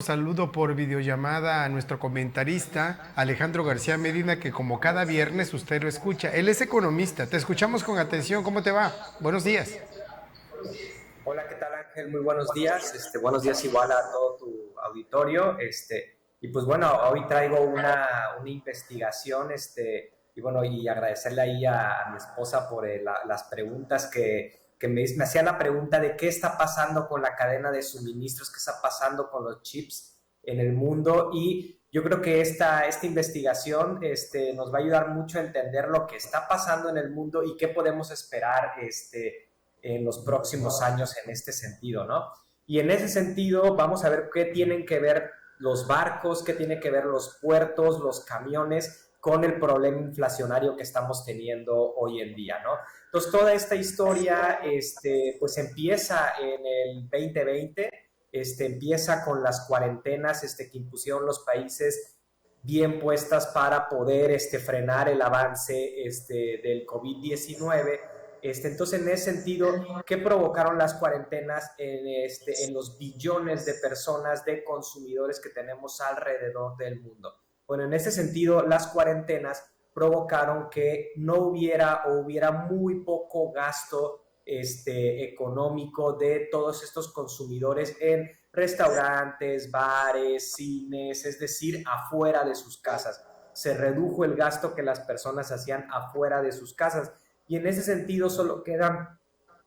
saludo por videollamada a nuestro comentarista Alejandro García Medina, que como cada viernes usted lo escucha. Él es economista, te escuchamos con atención. ¿Cómo te va? Buenos días. Hola, ¿qué tal, Ángel? Muy buenos días. Buenos días igual a todo tu auditorio. Y pues bueno, hoy traigo una investigación, y bueno, y agradecerle ahí a mi esposa por las preguntas que me hacían la pregunta de qué está pasando con la cadena de suministros, qué está pasando con los chips en el mundo. Y yo creo que esta investigación nos va a ayudar mucho a entender lo que está pasando en el mundo y qué podemos esperar en los próximos años en este sentido, ¿no? Y en ese sentido vamos a ver qué tienen que ver los barcos, qué tienen que ver los puertos, los camiones con el problema inflacionario que estamos teniendo hoy en día, ¿no? Entonces, toda esta historia, pues empieza en el 2020, empieza con las cuarentenas que impusieron los países bien puestas para poder frenar el avance del COVID-19. Entonces, en ese sentido, ¿qué provocaron las cuarentenas en los billones de personas, de consumidores que tenemos alrededor del mundo? Bueno, en ese sentido, las cuarentenas provocaron que no hubiera o hubiera muy poco gasto económico de todos estos consumidores en restaurantes, bares, cines, es decir, afuera de sus casas. Se redujo el gasto que las personas hacían afuera de sus casas. Y en ese sentido solo quedan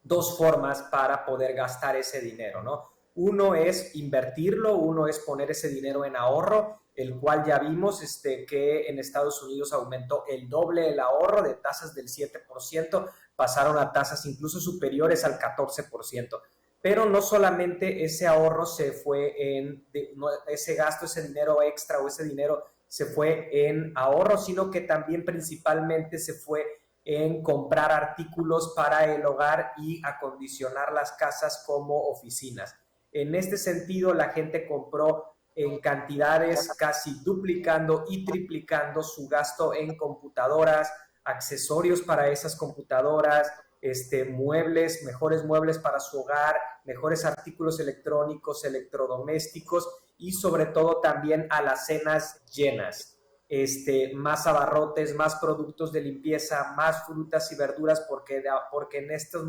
dos formas para poder gastar ese dinero, ¿no? Uno es invertirlo, uno es poner ese dinero en ahorro, el cual ya vimos que en Estados Unidos aumentó el doble el ahorro, de tasas del 7%, pasaron a tasas incluso superiores al 14%. Pero no solamente ese ahorro se fue ese gasto, ese dinero extra o ese dinero se fue en ahorro, sino que también principalmente se fue en comprar artículos para el hogar y acondicionar las casas como oficinas. En este sentido, la gente compró en cantidades casi duplicando y triplicando su gasto en computadoras, accesorios para esas computadoras, muebles, mejores muebles para su hogar, mejores artículos electrónicos, electrodomésticos y sobre todo también alacenas llenas. Más abarrotes, más productos de limpieza, más frutas y verduras, porque en esos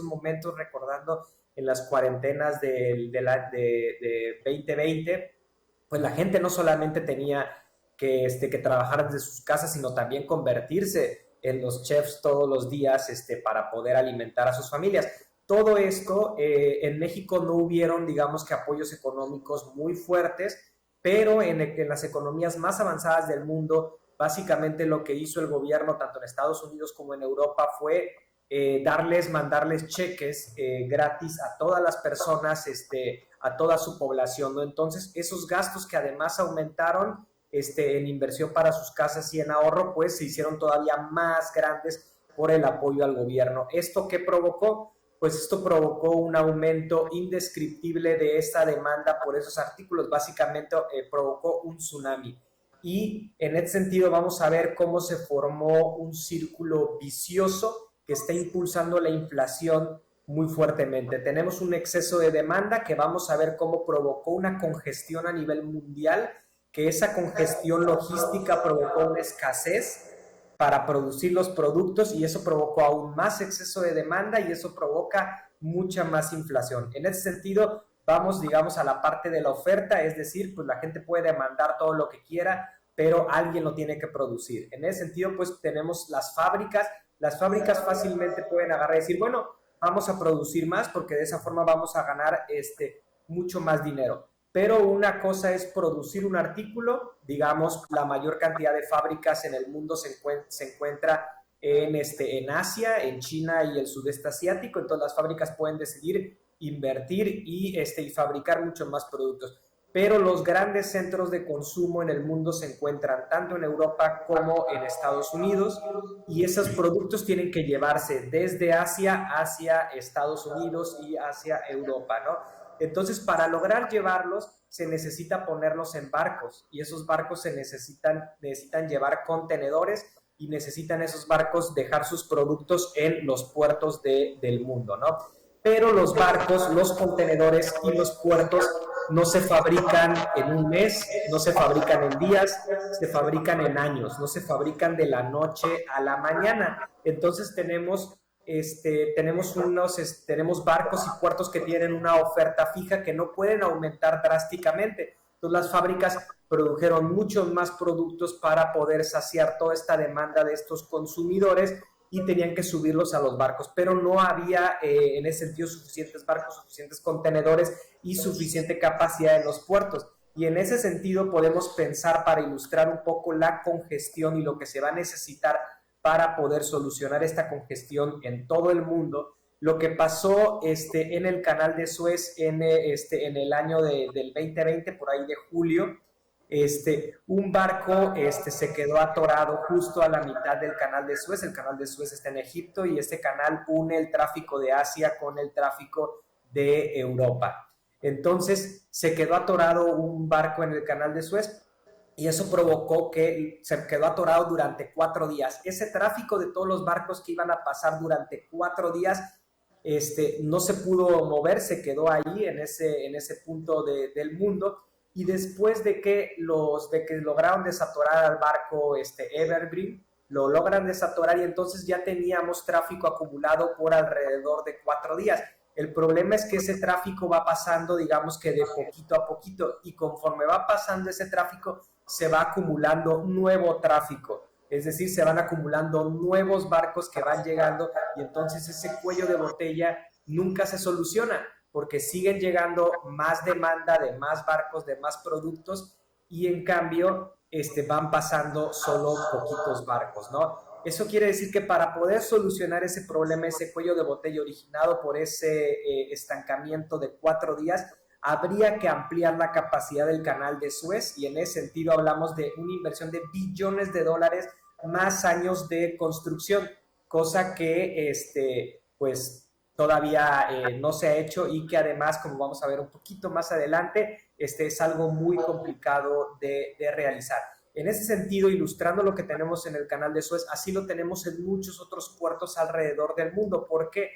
momentos, recordando en las cuarentenas de 2020, pues la gente no solamente tenía que trabajar desde sus casas, sino también convertirse en los chefs todos los días para poder alimentar a sus familias. Todo esto, en México no hubieron, digamos que apoyos económicos muy fuertes, pero en las economías más avanzadas del mundo, básicamente lo que hizo el gobierno, tanto en Estados Unidos como en Europa, fue mandarles cheques gratis a todas las personas, a toda su población, ¿no? Entonces, esos gastos que además aumentaron en inversión para sus casas y en ahorro, pues se hicieron todavía más grandes por el apoyo al gobierno. ¿Esto qué provocó? Pues esto provocó un aumento indescriptible de esta demanda por esos artículos. Básicamente provocó un tsunami. Y en este sentido vamos a ver cómo se formó un círculo vicioso que está impulsando la inflación muy fuertemente. Tenemos un exceso de demanda que vamos a ver cómo provocó una congestión a nivel mundial, que esa congestión logística provocó una escasez para producir los productos y eso provocó aún más exceso de demanda y eso provoca mucha más inflación. En ese sentido, vamos, digamos, a la parte de la oferta, es decir, pues la gente puede demandar todo lo que quiera, pero alguien lo tiene que producir. En ese sentido, pues tenemos las fábricas fácilmente pueden agarrar y decir, bueno, vamos a producir más porque de esa forma vamos a ganar mucho más dinero. Pero una cosa es producir un artículo, digamos, la mayor cantidad de fábricas en el mundo se encuentra en Asia, en China y el sudeste asiático, entonces las fábricas pueden decidir invertir y fabricar muchos más productos. Pero los grandes centros de consumo en el mundo se encuentran tanto en Europa como en Estados Unidos y esos productos tienen que llevarse desde Asia hacia Estados Unidos y hacia Europa, ¿no? Entonces, para lograr llevarlos, se necesita ponerlos en barcos y esos barcos necesitan llevar contenedores y necesitan esos barcos dejar sus productos en los puertos del mundo, ¿no? Pero los barcos, los contenedores y los puertos no se fabrican en un mes, no se fabrican en días, se fabrican en años, no se fabrican de la noche a la mañana. Entonces tenemos barcos y puertos que tienen una oferta fija que no pueden aumentar drásticamente. Entonces las fábricas produjeron muchos más productos para poder saciar toda esta demanda de estos consumidores y tenían que subirlos a los barcos, pero no había en ese sentido suficientes barcos, suficientes contenedores y suficiente capacidad en los puertos. Y en ese sentido podemos pensar, para ilustrar un poco la congestión y lo que se va a necesitar para poder solucionar esta congestión en todo el mundo, lo que pasó en el canal de Suez en el año del 2020, por ahí de julio. Un barco se quedó atorado justo a la mitad del canal de Suez. El canal de Suez está en Egipto y este canal une el tráfico de Asia con el tráfico de Europa. Entonces se quedó atorado un barco en el canal de Suez y eso provocó que se quedó atorado durante 4 días. Ese tráfico de todos los barcos que iban a pasar durante 4 días no se pudo mover, se quedó ahí en ese punto del mundo. Y después de que lograron desatorar al barco Evergreen, lo logran desatorar y entonces ya teníamos tráfico acumulado por alrededor de 4 días. El problema es que ese tráfico va pasando, digamos que de poquito a poquito, y conforme va pasando ese tráfico, se va acumulando nuevo tráfico. Es decir, se van acumulando nuevos barcos que van llegando y entonces ese cuello de botella nunca se soluciona, porque siguen llegando más demanda de más barcos, de más productos, y en cambio van pasando solo poquitos barcos, ¿no? Eso quiere decir que para poder solucionar ese problema, ese cuello de botella originado por ese estancamiento de 4 días, habría que ampliar la capacidad del canal de Suez, y en ese sentido hablamos de una inversión de billones de dólares más años de construcción, cosa que pues todavía no se ha hecho y que además, como vamos a ver un poquito más adelante, es algo muy complicado de realizar. En ese sentido, ilustrando lo que tenemos en el canal de Suez, así lo tenemos en muchos otros puertos alrededor del mundo. ¿Por qué?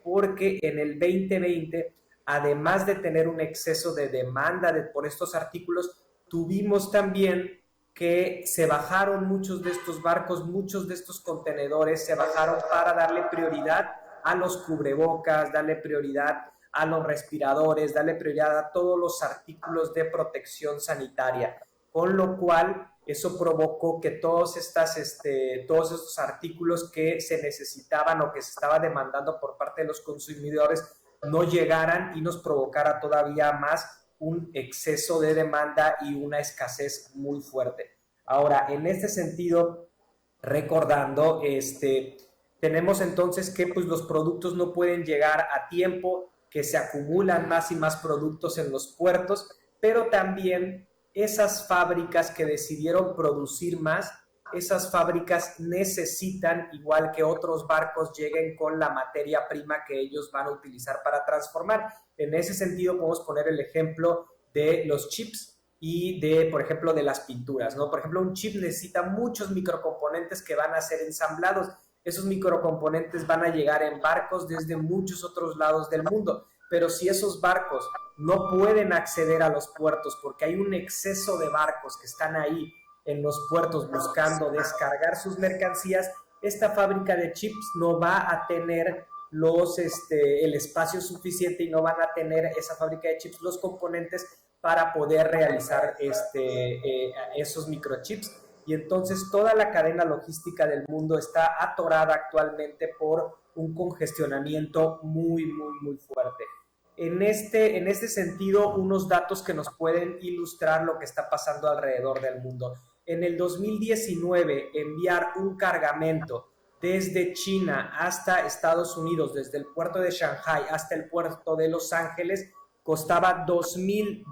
Porque en el 2020, además de tener un exceso de demanda por estos artículos, tuvimos también que se bajaron muchos de estos barcos, muchos de estos contenedores se bajaron para darle prioridad a los cubrebocas, darle prioridad a los respiradores, darle prioridad a todos los artículos de protección sanitaria, con lo cual eso provocó que todos estos artículos que se necesitaban o que se estaba demandando por parte de los consumidores no llegaran y nos provocara todavía más un exceso de demanda y una escasez muy fuerte. Ahora, en este sentido, recordando, tenemos entonces que pues, los productos no pueden llegar a tiempo, que se acumulan más y más productos en los puertos, pero también esas fábricas que decidieron producir más, esas fábricas necesitan, igual que otros barcos, lleguen con la materia prima que ellos van a utilizar para transformar. En ese sentido, podemos poner el ejemplo de los chips y por ejemplo, de las pinturas, ¿no? Por ejemplo, un chip necesita muchos microcomponentes que van a ser ensamblados. Esos microcomponentes van a llegar en barcos desde muchos otros lados del mundo, pero si esos barcos no pueden acceder a los puertos porque hay un exceso de barcos que están ahí en los puertos buscando descargar sus mercancías, esta fábrica de chips no va a tener el espacio suficiente y no van a tener esa fábrica de chips los componentes para poder realizar esos microchips. Y entonces toda la cadena logística del mundo está atorada actualmente por un congestionamiento muy, muy, muy fuerte. En este sentido, unos datos que nos pueden ilustrar lo que está pasando alrededor del mundo. En el 2019, enviar un cargamento desde China hasta Estados Unidos, desde el puerto de Shanghai hasta el puerto de Los Ángeles, costaba $2,000.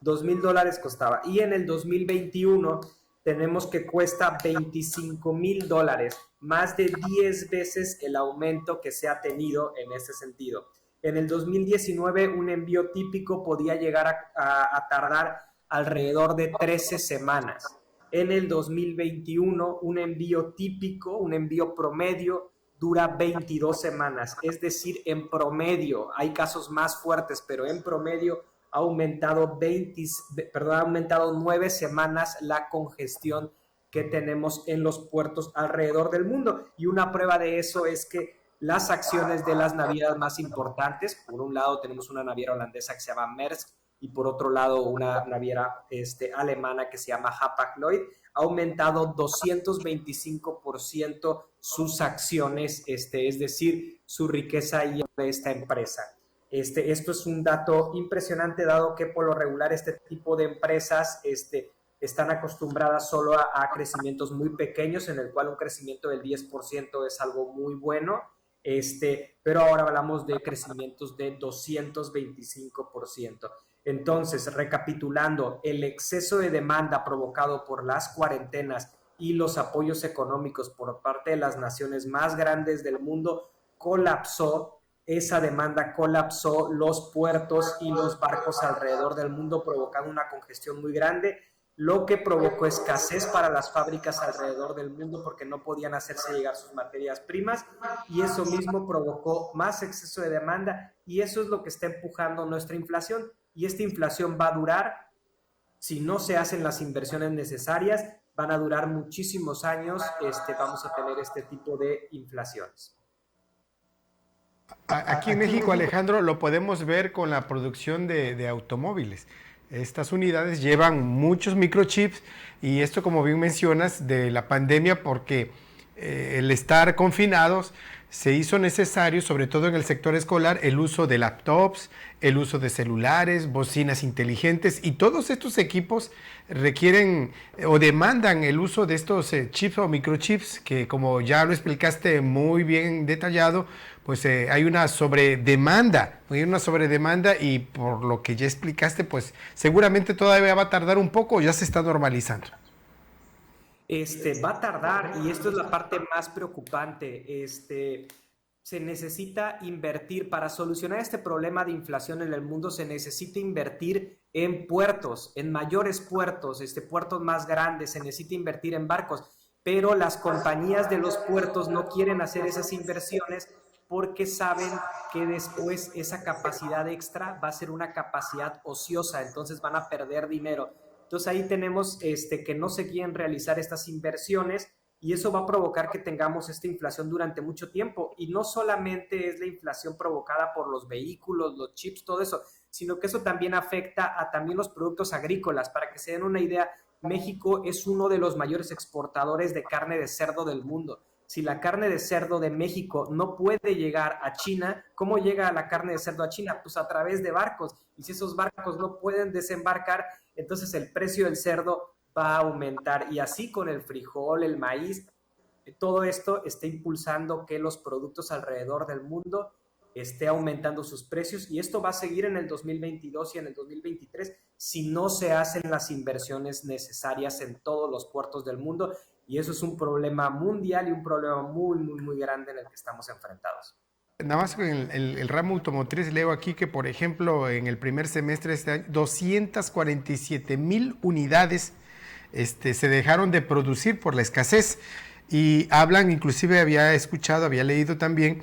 $2,000 costaba. Y en el 2021 tenemos que cuesta $25,000, más de 10 veces el aumento que se ha tenido en ese sentido. En el 2019 un envío típico podía llegar a tardar alrededor de 13 semanas. En el 2021 un envío típico, un envío promedio, dura 22 semanas. Es decir, en promedio, hay casos más fuertes, pero en promedio ha aumentado 9 semanas la congestión que tenemos en los puertos alrededor del mundo. Y una prueba de eso es que las acciones de las navieras más importantes, por un lado tenemos una naviera holandesa que se llama Maersk y por otro lado una naviera alemana que se llama Hapag-Lloyd, ha aumentado 225% sus acciones, es decir, su riqueza y de esta empresa. Esto es un dato impresionante, dado que por lo regular este tipo de empresas están acostumbradas solo a crecimientos muy pequeños, en el cual un crecimiento del 10% es algo muy bueno, pero ahora hablamos de crecimientos de 225%. Entonces, recapitulando, el exceso de demanda provocado por las cuarentenas y los apoyos económicos por parte de las naciones más grandes del mundo colapsó. Esa demanda colapsó los puertos y los barcos alrededor del mundo, provocando una congestión muy grande, lo que provocó escasez para las fábricas alrededor del mundo porque no podían hacerse llegar sus materias primas, y eso mismo provocó más exceso de demanda, y eso es lo que está empujando nuestra inflación. Y esta inflación va a durar, si no se hacen las inversiones necesarias, van a durar muchísimos años, vamos a tener este tipo de inflaciones. Aquí en México, Alejandro, lo podemos ver con la producción de automóviles. Estas unidades llevan muchos microchips y esto, como bien mencionas, de la pandemia, porque el estar confinados se hizo necesario, sobre todo en el sector escolar, el uso de laptops, el uso de celulares, bocinas inteligentes, y todos estos equipos requieren o demandan el uso de estos chips o microchips que, como ya lo explicaste muy bien detallado, pues hay una sobredemanda, y por lo que ya explicaste, pues seguramente todavía va a tardar un poco o ya se está normalizando. Va a tardar, y esto es la parte más preocupante. Se necesita invertir para solucionar este problema de inflación en el mundo. Se necesita invertir en puertos, en mayores puertos, puertos más grandes. Se necesita invertir en barcos, pero las compañías de los puertos no quieren hacer esas inversiones porque saben que después esa capacidad extra va a ser una capacidad ociosa, entonces van a perder dinero. Entonces ahí tenemos que no se quieren realizar estas inversiones, y eso va a provocar que tengamos esta inflación durante mucho tiempo. Y no solamente es la inflación provocada por los vehículos, los chips, todo eso, sino que eso también afecta a también los productos agrícolas. Para que se den una idea, México es uno de los mayores exportadores de carne de cerdo del mundo. Si la carne de cerdo de México no puede llegar a China, ¿cómo llega la carne de cerdo a China? Pues a través de barcos. Y si esos barcos no pueden desembarcar, entonces el precio del cerdo va a aumentar. Y así con el frijol, el maíz, todo esto está impulsando que los productos alrededor del mundo esté aumentando sus precios, y esto va a seguir en el 2022 y en el 2023 si no se hacen las inversiones necesarias en todos los puertos del mundo. Y eso es un problema mundial y un problema muy, muy, muy grande en el que estamos enfrentados. Nada más en el ramo automotriz leo aquí que, por ejemplo, en el primer semestre de este año, 247,000 unidades se dejaron de producir por la escasez. Y hablan, inclusive había leído también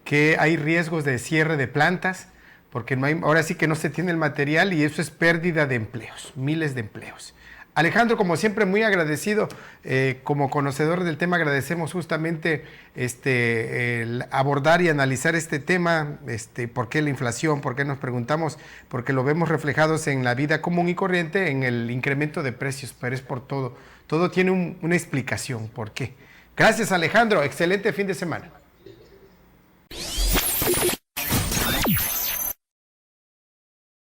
que hay riesgos de cierre de plantas, porque ahora sí que no se tiene el material, y eso es pérdida de empleos, miles de empleos. Alejandro, como siempre, muy agradecido. Como conocedor del tema, agradecemos justamente el abordar y analizar este tema. ¿Por qué la inflación? ¿Por qué nos preguntamos? Porque lo vemos reflejados en la vida común y corriente, en el incremento de precios, pero es por todo. Todo tiene una explicación. ¿Por qué? Gracias, Alejandro. Excelente fin de semana.